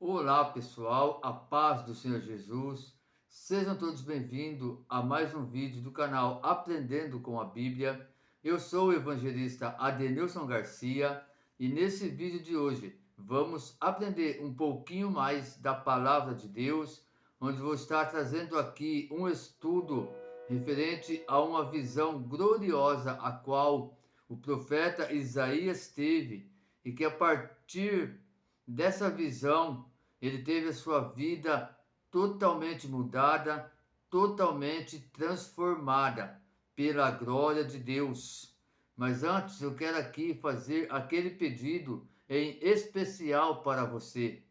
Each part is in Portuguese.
Olá pessoal, a paz do Senhor Jesus, sejam todos bem-vindos a mais um vídeo do canal Aprendendo com a Bíblia. Eu sou o evangelista Adenilson Garcia e nesse vídeo de hoje vamos aprender um pouquinho mais da Palavra de Deus, onde vou estar trazendo aqui um estudo referente a uma visão gloriosa a qual o profeta Isaías teve e que a partir dessa visão ele teve a sua vida totalmente mudada, totalmente transformada pela glória de Deus. Mas antes eu quero aqui fazer aquele pedido em especial para você.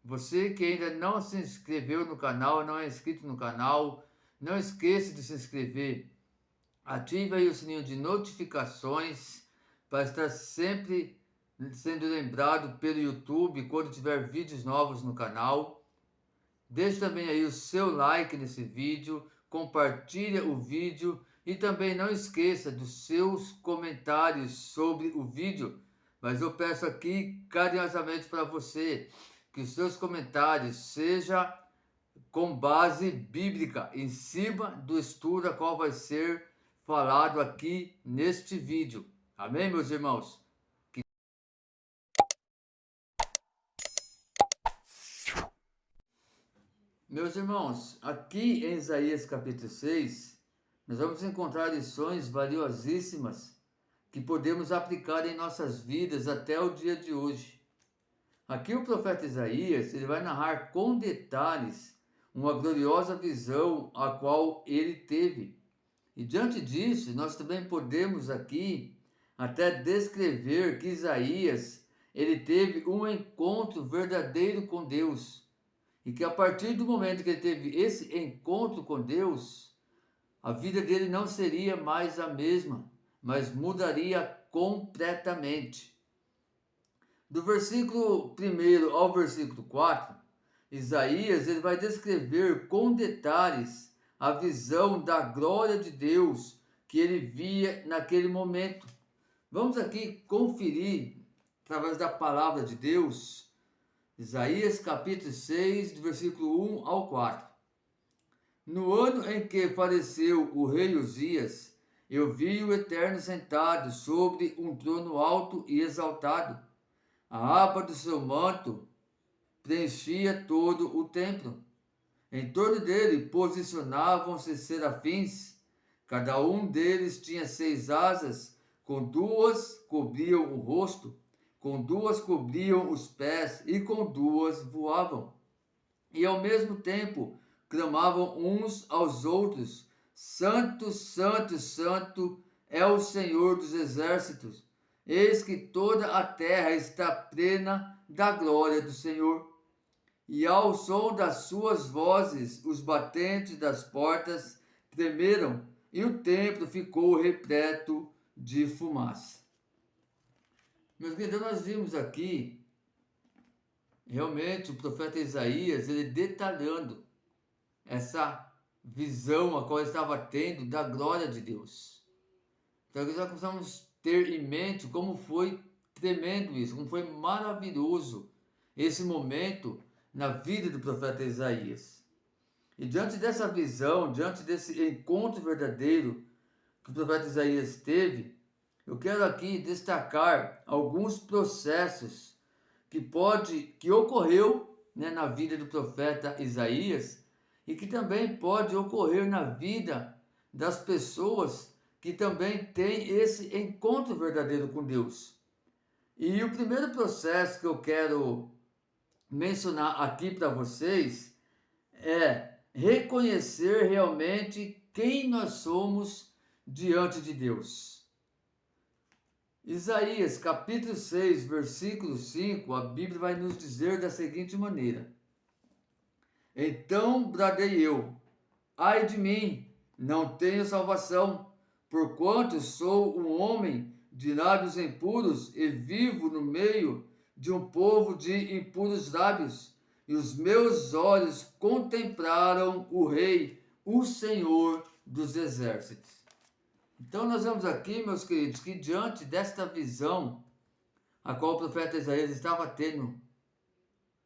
Você que ainda não se inscreveu no canal, não é inscrito no canal, não esqueça de se inscrever. Ative aí o sininho de notificações para estar sempre sendo lembrado pelo YouTube quando tiver vídeos novos no canal. Deixe também aí o seu like nesse vídeo, compartilhe o vídeo e também não esqueça dos seus comentários sobre o vídeo. Mas eu peço aqui carinhosamente para você que os seus comentários sejam com base bíblica, em cima do estudo a qual vai ser falado aqui neste vídeo. Amém, meus irmãos? Meus irmãos, aqui em Isaías capítulo 6, nós vamos encontrar lições valiosíssimas que podemos aplicar em nossas vidas até o dia de hoje. Aqui o profeta Isaías, ele vai narrar com detalhes uma gloriosa visão a qual ele teve. E diante disso, nós também podemos aqui até descrever que Isaías, ele teve um encontro verdadeiro com Deus. E que a partir do momento que ele teve esse encontro com Deus, a vida dele não seria mais a mesma, mas mudaria completamente. Do versículo 1 ao versículo 4, Isaías ele vai descrever com detalhes a visão da glória de Deus que ele via naquele momento. Vamos aqui conferir, através da palavra de Deus, Isaías capítulo 6, do versículo 1 ao 4. No ano em que faleceu o rei Uzias, eu vi o Eterno sentado sobre um trono alto e exaltado. A aba do seu manto preenchia todo o templo. Em torno dele posicionavam-se serafins. Cada um deles tinha 6 asas, com 2 cobriam o rosto, com 2 cobriam os pés e com 2 voavam. E ao mesmo tempo clamavam uns aos outros: Santo, Santo, Santo é o Senhor dos exércitos. Eis que toda a terra está plena da glória do Senhor. E ao som das suas vozes, os batentes das portas tremeram, e o templo ficou repleto de fumaça. Meus queridos, nós vimos aqui, realmente, o profeta Isaías, ele detalhando essa visão a qual ele estava tendo da glória de Deus. Então, nós precisamos ter em mente como foi tremendo isso, como foi maravilhoso esse momento na vida do profeta Isaías. E diante dessa visão, diante desse encontro verdadeiro que o profeta Isaías teve, eu quero aqui destacar alguns processos que ocorreu, né, na vida do profeta Isaías e que também pode ocorrer na vida das pessoas que também têm esse encontro verdadeiro com Deus. E o primeiro processo que eu quero mencionar aqui para vocês é reconhecer realmente quem nós somos diante de Deus. Isaías capítulo 6, versículo 5, a Bíblia vai nos dizer da seguinte maneira: Então bradei eu, ai de mim, não tenho salvação, porquanto sou um homem de lábios impuros e vivo no meio de um povo de impuros lábios, e os meus olhos contemplaram o Rei, o Senhor dos exércitos. Então nós vemos aqui, meus queridos, que diante desta visão a qual o profeta Isaías estava tendo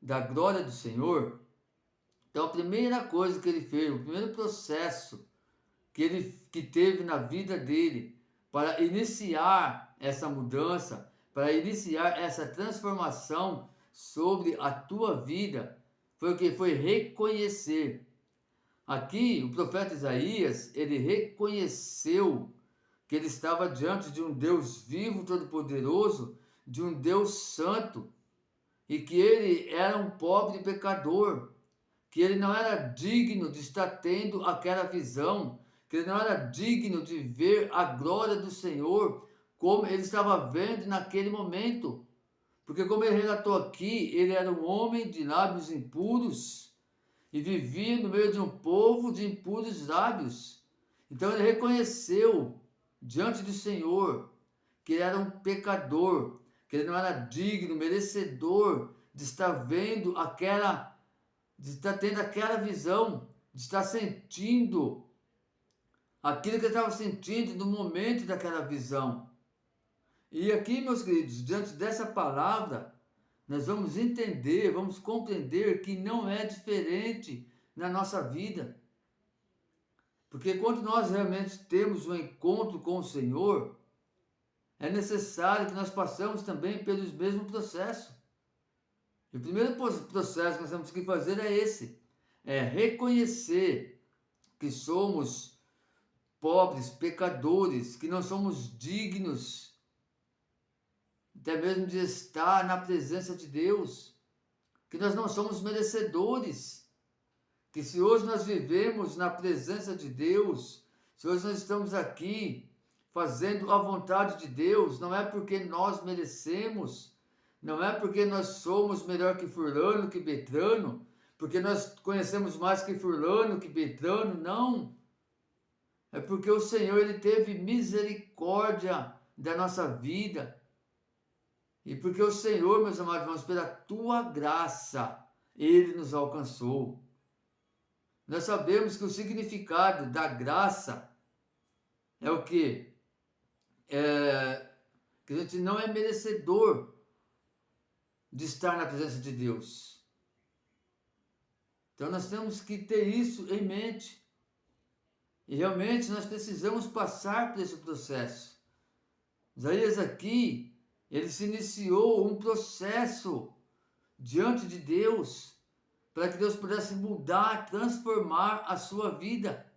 da glória do Senhor, então a primeira coisa que ele fez, o primeiro processo que teve na vida dele para iniciar essa mudança, para iniciar essa transformação sobre a tua vida, foi o que? Foi reconhecer. Aqui, o profeta Isaías, ele reconheceu que ele estava diante de um Deus vivo, todo-poderoso, de um Deus santo, e que ele era um pobre pecador, que ele não era digno de estar tendo aquela visão, que ele não era digno de ver a glória do Senhor como ele estava vendo naquele momento. Porque como ele relatou aqui, ele era um homem de lábios impuros e vivia no meio de um povo de impuros lábios. Então ele reconheceu diante do Senhor que ele era um pecador, que ele não era digno, merecedor de estar vendo aquela, de estar tendo aquela visão, de estar sentindo aquilo que ele estava sentindo no momento daquela visão. E aqui, meus queridos, diante dessa palavra, nós vamos entender, vamos compreender que não é diferente na nossa vida. Porque quando nós realmente temos um encontro com o Senhor, é necessário que nós passemos também pelos mesmos processos. E o primeiro processo que nós temos que fazer é esse, é reconhecer que somos pobres, pecadores, que não somos dignos até mesmo de estar na presença de Deus, que nós não somos merecedores, que se hoje nós vivemos na presença de Deus, se hoje nós estamos aqui fazendo a vontade de Deus, não é porque nós merecemos, não é porque nós somos melhor que fulano, que Beltrano, porque nós conhecemos mais que fulano, que Beltrano, não. É porque o Senhor, ele teve misericórdia da nossa vida. E porque o Senhor, meus amados irmãos, pela tua graça, ele nos alcançou. Nós sabemos que o significado da graça é o quê? Que a gente não é merecedor de estar na presença de Deus. Então nós temos que ter isso em mente. E realmente nós precisamos passar por esse processo. Isaías aqui, ele se iniciou um processo diante de Deus, para que Deus pudesse mudar, transformar a sua vida.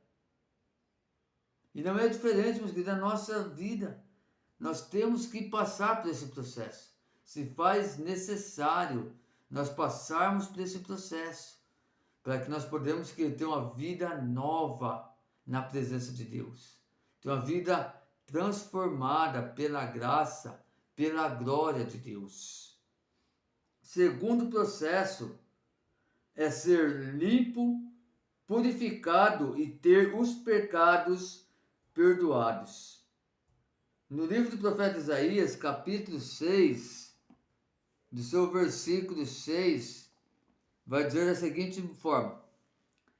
E não é diferente, meus queridos, da nossa vida. Nós temos que passar por esse processo. Se faz necessário nós passarmos por esse processo, para que nós podemos ter uma vida nova na presença de Deus. Ter uma vida transformada pela graça, pela glória de Deus. Segundo processo é ser limpo, purificado e ter os pecados perdoados. No livro do profeta Isaías, capítulo 6, do seu versículo 6, vai dizer da seguinte forma: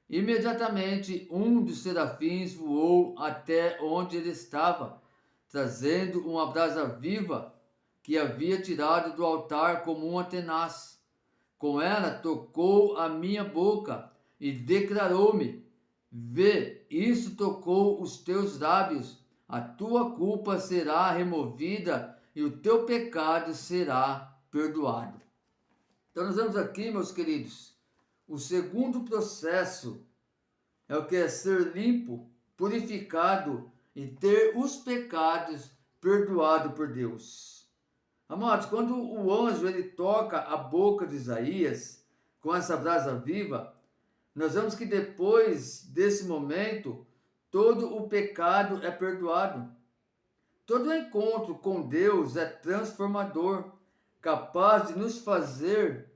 imediatamente um dos serafins voou até onde ele estava, trazendo uma brasa viva que havia tirado do altar como uma tenaz. Com ela tocou a minha boca e declarou-me: vê, isso tocou os teus lábios, a tua culpa será removida e o teu pecado será perdoado. Então nós vemos aqui, meus queridos, o segundo processo é o que é ser limpo, purificado e ter os pecados perdoados por Deus. Amados, quando o anjo ele toca a boca de Isaías com essa brasa viva, nós vemos que depois desse momento, todo o pecado é perdoado. Todo encontro com Deus é transformador, capaz de nos fazer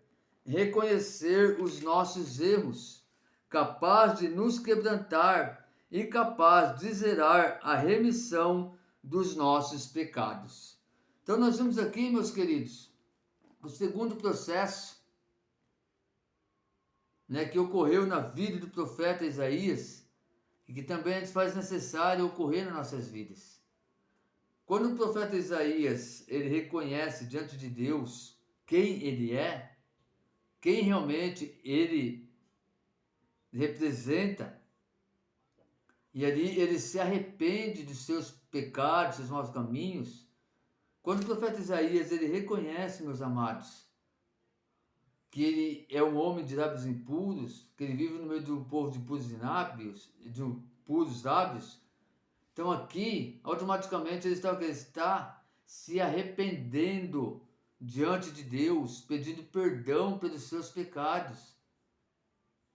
reconhecer os nossos erros, capaz de nos quebrantar e capaz de zerar a remissão dos nossos pecados. Então nós vemos aqui, meus queridos, o segundo processo, que ocorreu na vida do profeta Isaías e que também se faz necessário ocorrer nas nossas vidas. Quando o profeta Isaías ele reconhece diante de Deus quem ele é, quem realmente ele representa. E ali ele se arrepende dos seus pecados, dos seus maus caminhos. Quando o profeta Isaías ele reconhece, meus amados, que ele é um homem de lábios impuros, que ele vive no meio de um povo de puros lábios, então aqui, automaticamente, ele está se arrependendo diante de Deus, pedindo perdão pelos seus pecados.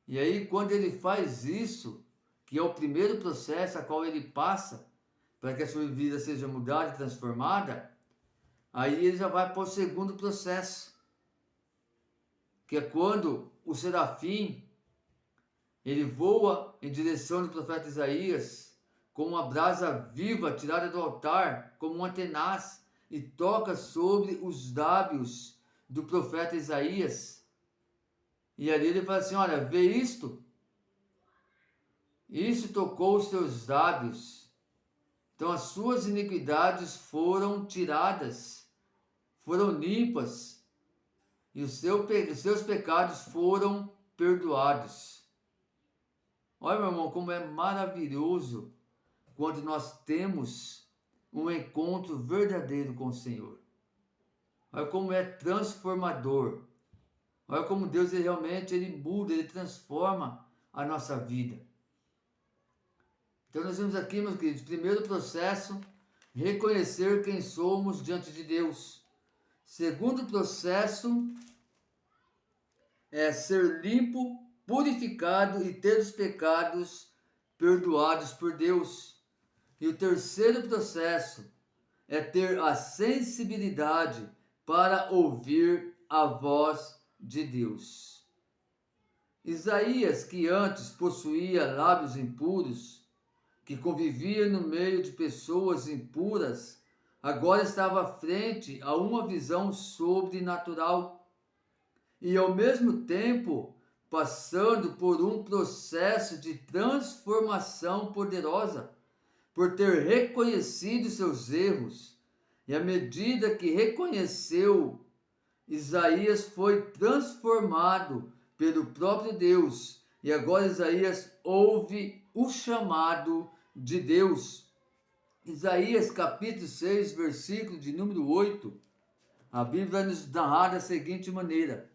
E aí, quando ele faz isso, que é o primeiro processo a qual ele passa, para que a sua vida seja mudada e transformada, aí ele já vai para o segundo processo, que é quando o serafim, ele voa em direção do profeta Isaías, como uma brasa viva tirada do altar, como uma tenaz, e toca sobre os lábios do profeta Isaías. E ali ele fala assim, olha, vê isto? Isso tocou os teus lábios. Então as suas iniquidades foram tiradas, foram limpas, e os seus pecados foram perdoados. Olha, meu irmão, como é maravilhoso quando nós temos um encontro verdadeiro com o Senhor. Olha como é transformador. Olha como Deus ele realmente ele muda, ele transforma a nossa vida. Então nós vemos aqui, meus queridos, primeiro processo, reconhecer quem somos diante de Deus. Segundo processo é ser limpo, purificado e ter os pecados perdoados por Deus. E o terceiro processo é ter a sensibilidade para ouvir a voz de Deus. Isaías, que antes possuía lábios impuros, que convivia no meio de pessoas impuras, agora estava frente a uma visão sobrenatural e, ao mesmo tempo, passando por um processo de transformação poderosa, por ter reconhecido seus erros. E à medida que reconheceu, Isaías foi transformado pelo próprio Deus. E agora Isaías ouve o chamado de Deus. Isaías capítulo 6, versículo de número 8, a Bíblia vai nos narrar da seguinte maneira: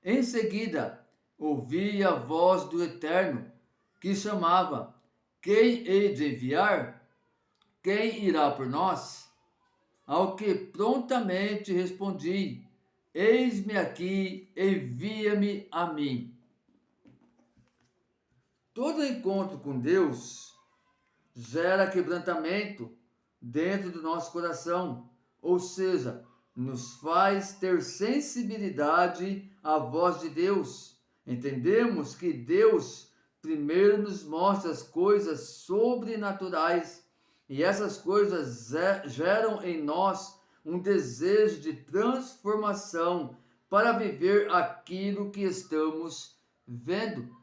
em seguida, ouvi a voz do Eterno, que chamava, quem hei de enviar? Quem irá por nós? Ao que prontamente respondi, eis-me aqui, envia-me a mim. Todo encontro com Deus gera quebrantamento dentro do nosso coração, ou seja, nos faz ter sensibilidade à voz de Deus. Entendemos que Deus primeiro nos mostra as coisas sobrenaturais e essas coisas geram em nós um desejo de transformação para viver aquilo que estamos vendo.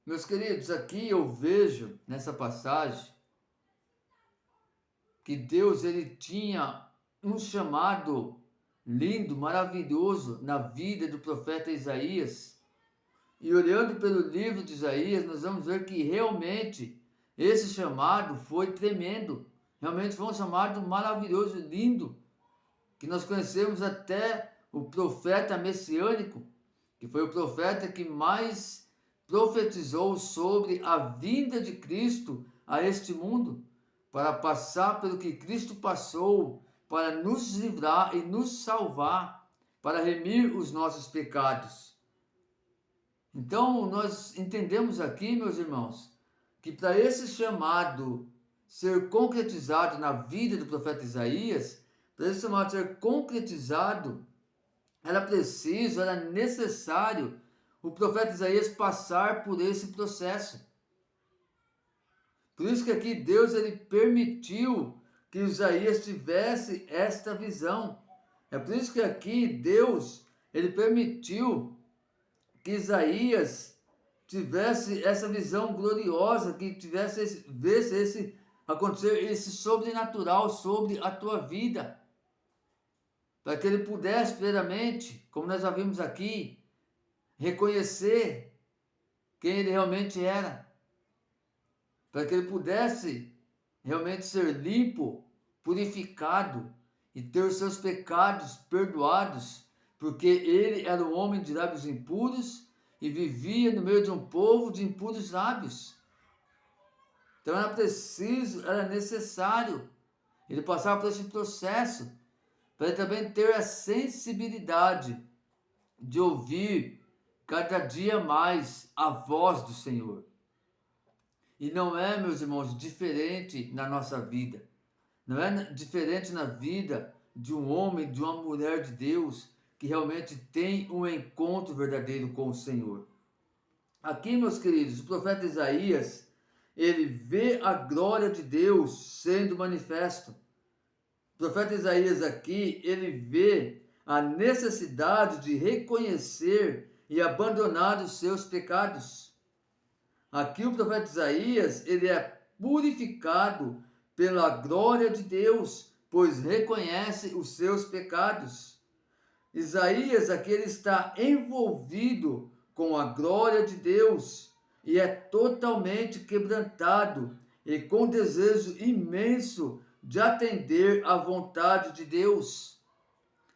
Meus queridos, aqui eu vejo nessa passagem que Deus ele tinha um chamado lindo, maravilhoso na vida do profeta Isaías. E olhando pelo livro de Isaías, nós vamos ver que realmente esse chamado foi tremendo. Realmente foi um chamado maravilhoso, lindo, que nós conhecemos até o profeta messiânico, que foi o profeta que mais profetizou sobre a vinda de Cristo a este mundo, para passar pelo que Cristo passou, para nos livrar e nos salvar, para remir os nossos pecados. Então, nós entendemos aqui, meus irmãos, que para esse chamado ser concretizado na vida do profeta Isaías, para esse chamado ser concretizado, era preciso, era necessário o profeta Isaías passar por esse processo. Por isso que aqui Deus ele permitiu que Isaías tivesse esta visão. É por isso que aqui Deus ele permitiu que Isaías tivesse essa visão gloriosa, que visse acontecer esse sobrenatural sobre a tua vida. para que ele pudesse plenamente, como nós já vimos aqui, reconhecer quem ele realmente era, para que ele pudesse realmente ser limpo, purificado e ter os seus pecados perdoados, porque ele era um homem de lábios impuros e vivia no meio de um povo de impuros lábios. Então era preciso, era necessário ele passar por esse processo para ele também ter a sensibilidade de ouvir cada dia mais a voz do Senhor. E não é, meus irmãos, diferente na nossa vida. Não é diferente na vida de um homem, de uma mulher de Deus que realmente tem um encontro verdadeiro com o Senhor. Aqui, meus queridos, o profeta Isaías, ele vê a glória de Deus sendo manifesto. O profeta Isaías aqui, ele vê a necessidade de reconhecer e abandonar os seus pecados. Aqui o profeta Isaías, ele é purificado pela glória de Deus, pois reconhece os seus pecados. Isaías aqui ele está envolvido com a glória de Deus e é totalmente quebrantado e com desejo imenso de atender à vontade de Deus.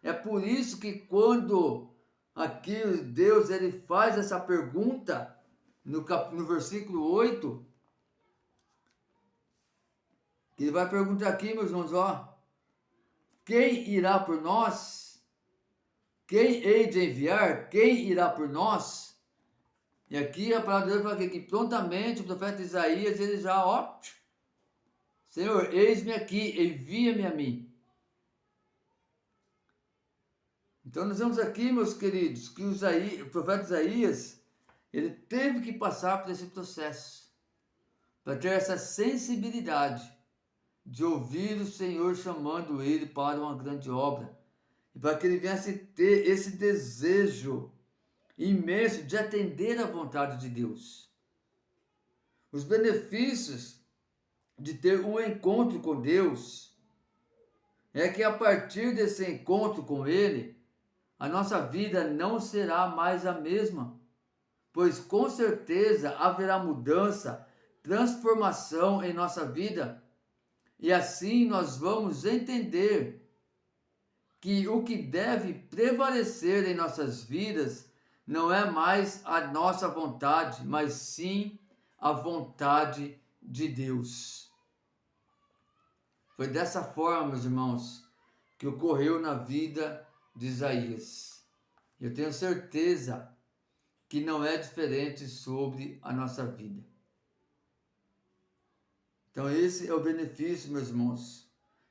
É por isso que quando aqui Deus ele faz essa pergunta no versículo 8, ele vai perguntar aqui, meus irmãos, ó, quem irá por nós? Quem hei de enviar? Quem irá por nós? E aqui a palavra de Deus fala que prontamente o profeta Isaías, ele já, ó, Senhor, eis-me aqui, envia-me a mim. Então nós vemos aqui, meus queridos, que o profeta Isaías, ele teve que passar por esse processo, para ter essa sensibilidade de ouvir o Senhor chamando ele para uma grande obra, e para que ele viesse ter esse desejo imenso de atender à vontade de Deus. Os benefícios de ter um encontro com Deus é que a partir desse encontro com Ele, a nossa vida não será mais a mesma, pois com certeza haverá mudança, transformação em nossa vida, e assim nós vamos entender que o que deve prevalecer em nossas vidas não é mais a nossa vontade, mas sim a vontade de Deus. Foi dessa forma, meus irmãos, que ocorreu na vida de Isaías. Eu tenho certeza que não é diferente sobre a nossa vida. Então esse é o benefício, meus irmãos,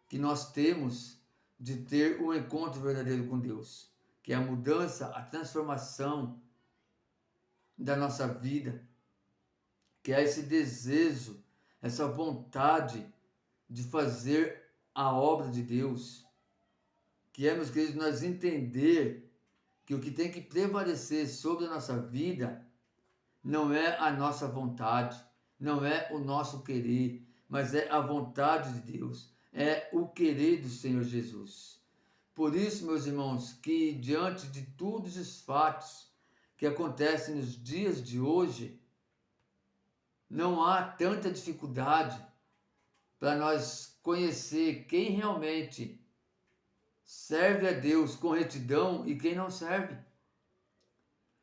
que nós temos de ter um encontro verdadeiro com Deus, que é a mudança, a transformação da nossa vida, que é esse desejo, essa vontade de fazer a obra de Deus, que é, meus queridos, nós entender que o que tem que prevalecer sobre a nossa vida não é a nossa vontade, não é o nosso querer, mas é a vontade de Deus, é o querer do Senhor Jesus. Por isso, meus irmãos, que diante de todos os fatos que acontecem nos dias de hoje, não há tanta dificuldade para nós conhecer quem realmente serve a Deus com retidão e quem não serve.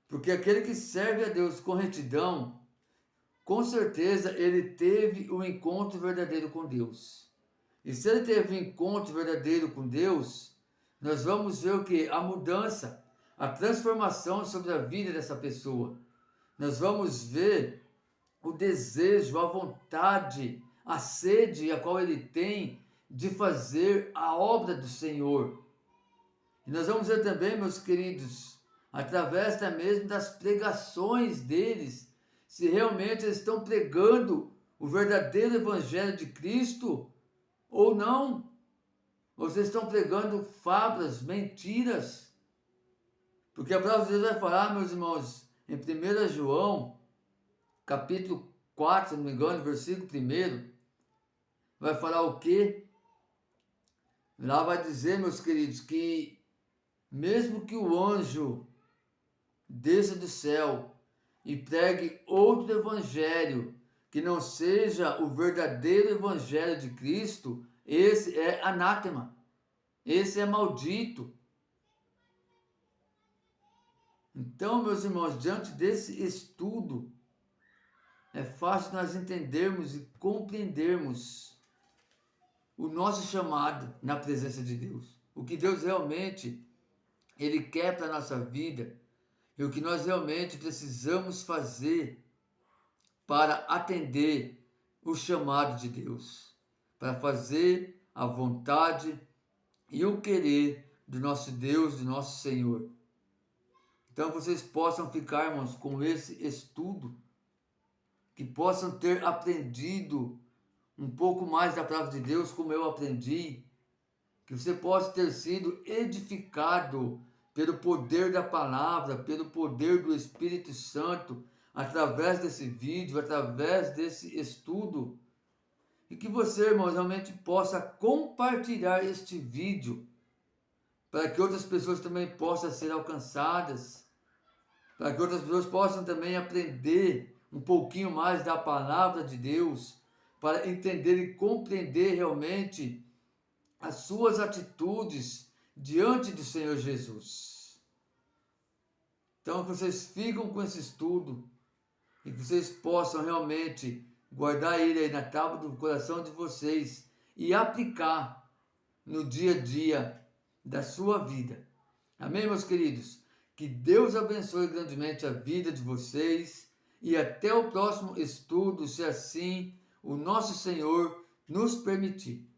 Porque aquele que serve a Deus com retidão, com certeza ele teve um encontro verdadeiro com Deus. E se ele teve um encontro verdadeiro com Deus, nós vamos ver o que? A mudança, a transformação sobre a vida dessa pessoa. Nós vamos ver o desejo, a vontade, a sede a qual ele tem de fazer a obra do Senhor. E nós vamos ver também, meus queridos, através até mesmo das pregações deles, se realmente eles estão pregando o verdadeiro evangelho de Cristo ou não. Ou vocês estão pregando fábulas, mentiras. Porque a palavra de Deus vai falar, meus irmãos, em 1 João, capítulo 4, se não me engano, versículo 1, vai falar o quê? Lá vai dizer, meus queridos, que mesmo que o anjo desça do céu e pregue outro evangelho que não seja o verdadeiro evangelho de Cristo, esse é anátema, esse é maldito. Então, meus irmãos, diante desse estudo, é fácil nós entendermos e compreendermos o nosso chamado na presença de Deus. O que Deus realmente Ele quer para a nossa vida e o que nós realmente precisamos fazer para atender o chamado de Deus, para fazer a vontade e o querer do nosso Deus, do nosso Senhor. Então vocês possam ficar, irmãos, com esse estudo, que possam ter aprendido um pouco mais da palavra de Deus, como eu aprendi, que você possa ter sido edificado pelo poder da palavra, pelo poder do Espírito Santo, através desse vídeo, através desse estudo, e que você, irmãos, realmente possa compartilhar este vídeo, para que outras pessoas também possam ser alcançadas, para que outras pessoas possam também aprender um pouquinho mais da palavra de Deus, para entender e compreender realmente as suas atitudes diante do Senhor Jesus. Então, que vocês ficam com esse estudo e que vocês possam realmente guardar ele aí na tábua do coração de vocês e aplicar no dia a dia da sua vida. Amém, meus queridos? Que Deus abençoe grandemente a vida de vocês e até o próximo estudo, se assim o nosso Senhor nos permitir.